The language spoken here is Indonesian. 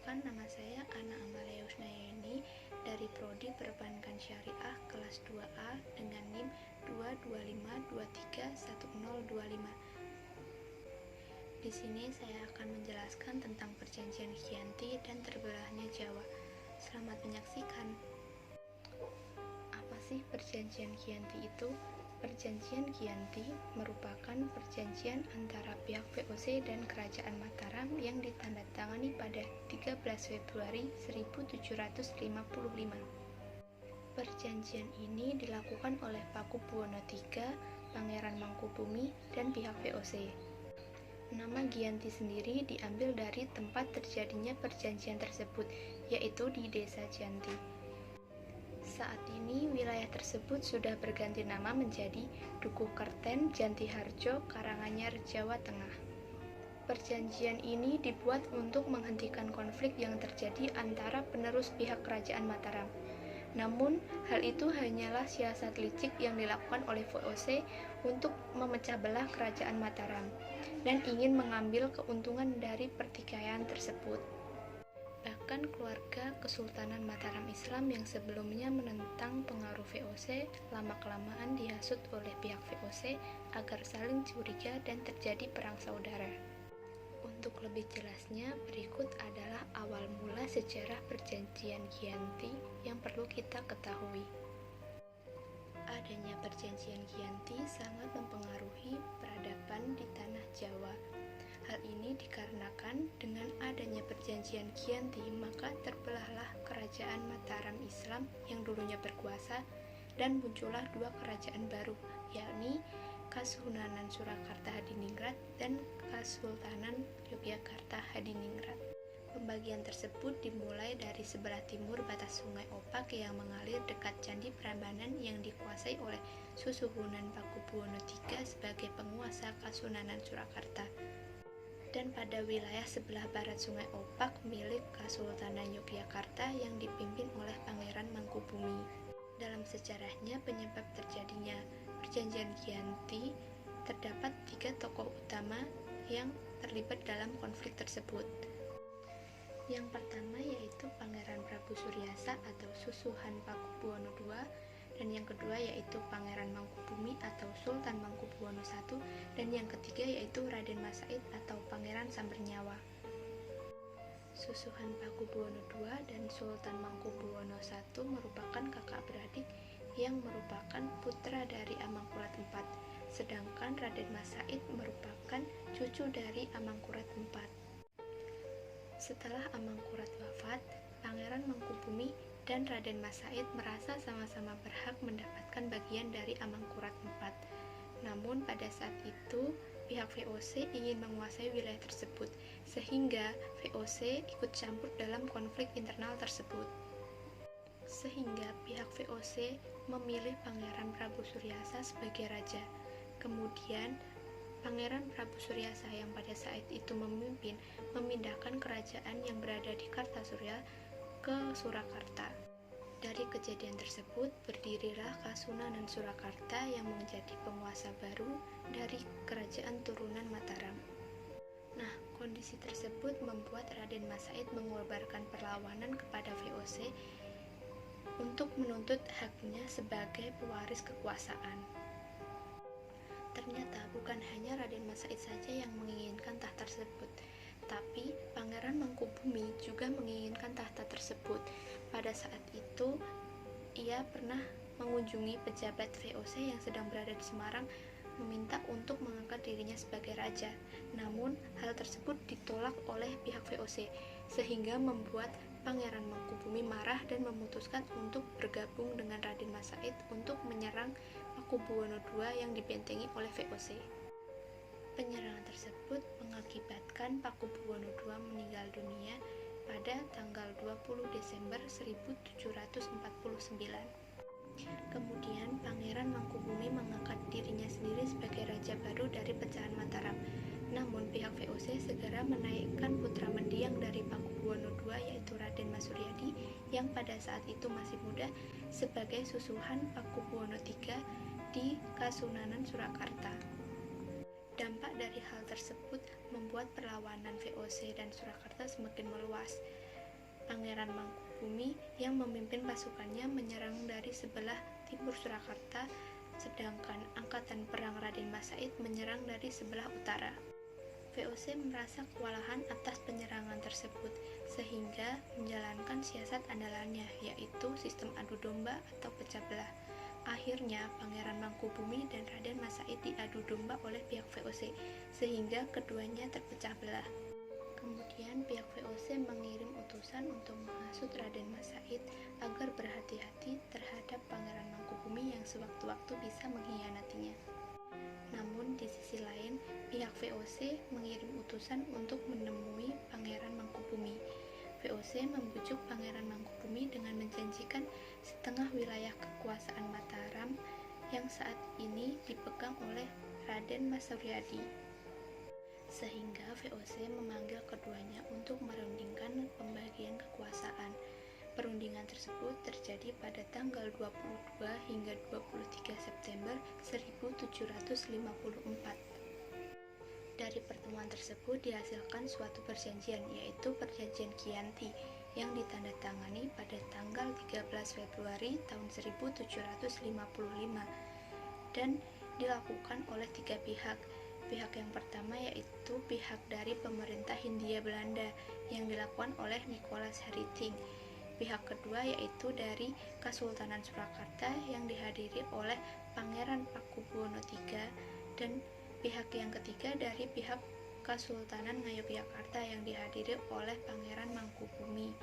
Perkenalkan, nama saya Ana Amalia Yusnayeni dari Prodi Perbankan Syariah kelas 2A dengan NIM 225231025. Di sini saya akan menjelaskan tentang perjanjian Khianti dan terbelahnya Jawa. Selamat menyaksikan. Apa sih perjanjian Khianti itu? Perjanjian Khianti merupakan perjanjian antara pihak VOC dan Kerajaan Mataram yang ditandatangani pada 13 Februari 1755. Perjanjian ini dilakukan oleh Pakubuwono III, Pangeran Mangkubumi, dan pihak VOC. Nama Khianti sendiri diambil dari tempat terjadinya perjanjian tersebut, yaitu di Desa Janti. Saat ini wilayah tersebut sudah berganti nama menjadi Dukuh Kerten, Jantiharjo, Karanganyar, Jawa Tengah. Perjanjian ini dibuat untuk menghentikan konflik yang terjadi antara penerus pihak Kerajaan Mataram. Namun, hal itu hanyalah siasat licik yang dilakukan oleh VOC untuk memecah belah Kerajaan Mataram dan ingin mengambil keuntungan dari pertikaian tersebut. Bahkan keluarga Kesultanan Mataram Islam yang sebelumnya menentang pengaruh VOC lama-kelamaan dihasut oleh pihak VOC agar saling curiga dan terjadi perang saudara. Untuk lebih jelasnya, berikut adalah awal mula sejarah perjanjian Khianti yang perlu kita ketahui. Adanya perjanjian Khianti sangat mempengaruhi peradaban di tanah Jawa. Hal ini dikarenakan dengan adanya perjanjian Khianti, maka terbelahlah Kerajaan Mataram Islam yang dulunya berkuasa dan muncullah dua kerajaan baru, yakni Kasunanan Surakarta Hadiningrat dan Kesultanan Yogyakarta Hadiningrat. Pembagian tersebut dimulai dari sebelah timur batas Sungai Opak yang mengalir dekat Candi Prambanan yang dikuasai oleh Susuhunan Pakubuwono III sebagai penguasa Kasunanan Surakarta, dan pada wilayah sebelah barat Sungai Opak milik Kesultanan Yogyakarta yang dipimpin oleh Pangeran Mangkubumi. Dalam sejarahnya penyebab terjadinya perjanjian Khianti, terdapat 3 tokoh utama yang terlibat dalam konflik tersebut. Yang pertama yaitu Pangeran Prabu Suryasa atau Susuhan Pakubuwono II, dan yang kedua yaitu Pangeran Mangkubumi atau Sultan Mangkubuwono I, dan yang ketiga yaitu Raden Mas Said atau Pangeran Sambernyawa. Susuhan Pakubuwono II dan Sultan Mangkubuwono I merupakan kakak beradik yang merupakan putra dari Amangkurat IV, sedangkan Raden Mas Said merupakan cucu dari Amangkurat IV. Setelah Amangkurat wafat, Pangeran Mangkubumi dan Raden Mas Said merasa sama-sama berhak mendapatkan bagian dari Amangkurat IV. Namun pada saat itu pihak VOC ingin menguasai wilayah tersebut, sehingga VOC ikut campur dalam konflik internal tersebut. Sehingga pihak VOC memilih Pangeran Prabu Suryasa sebagai raja. Kemudian Pangeran Prabu Suryasa yang pada saat itu memimpin memindahkan kerajaan yang berada di Kartasurya ke Surakarta. Dari kejadian tersebut berdirilah Kasunanan Surakarta yang menjadi penguasa baru dari kerajaan turunan Mataram. Nah, kondisi tersebut membuat Raden Mas Said mengobarkan perlawanan kepada VOC untuk menuntut haknya sebagai pewaris kekuasaan. Ternyata bukan hanya Raden Mas Said saja yang menginginkan tahta tersebut, tapi Pangeran Mangkubumi juga menginginkan tahta tersebut. Pada saat itu, ia pernah mengunjungi pejabat VOC yang sedang berada di Semarang, meminta untuk mengangkat dirinya sebagai raja. Namun, hal tersebut ditolak oleh pihak VOC, sehingga membuat Pangeran Mangkubumi marah dan memutuskan untuk bergabung dengan Raden Mas Said untuk menyerang Pakubuwono II yang dibentengi oleh VOC. Penyerangan tersebut mengakibatkan Pakubuwono II meninggal dunia pada tanggal 20 Desember 1749. Kemudian Pangeran Mangkubumi mengangkat dirinya sendiri sebagai raja baru dari pecahan Mataram. Namun pihak VOC segera menaikkan putra mendiang dari Pakubuwono II yaitu Raden Mas Suryadi yang pada saat itu masih muda sebagai Susuhan Pakubuwono III di Kasunanan Surakarta. Dampak dari hal tersebut membuat perlawanan VOC dan Surakarta semakin meluas. Pangeran Mangkubumi yang memimpin pasukannya menyerang dari sebelah timur Surakarta, sedangkan angkatan perang Raden Mas Said menyerang dari sebelah utara. VOC merasa kewalahan atas penyerangan tersebut, sehingga menjalankan siasat andalannya, yaitu sistem adu domba atau pecah belah. Akhirnya, Pangeran Mangkubumi dan Raden Mas Said diadu domba oleh pihak VOC, sehingga keduanya terpecah belah. Kemudian pihak VOC mengirim utusan untuk menghasut Raden Mas Said agar berhati-hati terhadap Pangeran Mangkubumi yang sewaktu-waktu bisa mengkhianatinya. Namun di sisi lain, pihak VOC mengirim utusan untuk menemui Pangeran Mangkubumi. VOC membujuk Pangeran Mangkubumi dengan menjanjikan setengah wilayah kekuasaan Mataram yang saat ini dipegang oleh Raden Mas Suryadi. Sehingga VOC memanggil keduanya untuk merundingkan pembagian kekuasaan. Perundingan tersebut terjadi pada tanggal 22 hingga 23 September 1754. Dari pertemuan tersebut dihasilkan suatu perjanjian, yaitu Perjanjian Kianti, yang ditandatangani pada tanggal 13 Februari tahun 1755 dan dilakukan oleh tiga pihak. Pihak yang pertama yaitu pihak dari pemerintah Hindia Belanda yang dilakukan oleh Nicholas Heriting. Pihak kedua yaitu dari Kesultanan Surakarta yang dihadiri oleh Pangeran Pakubuwono III, dan pihak yang ketiga dari pihak Kesultanan Ngayogyakarta yang dihadiri oleh Pangeran Mangkubumi.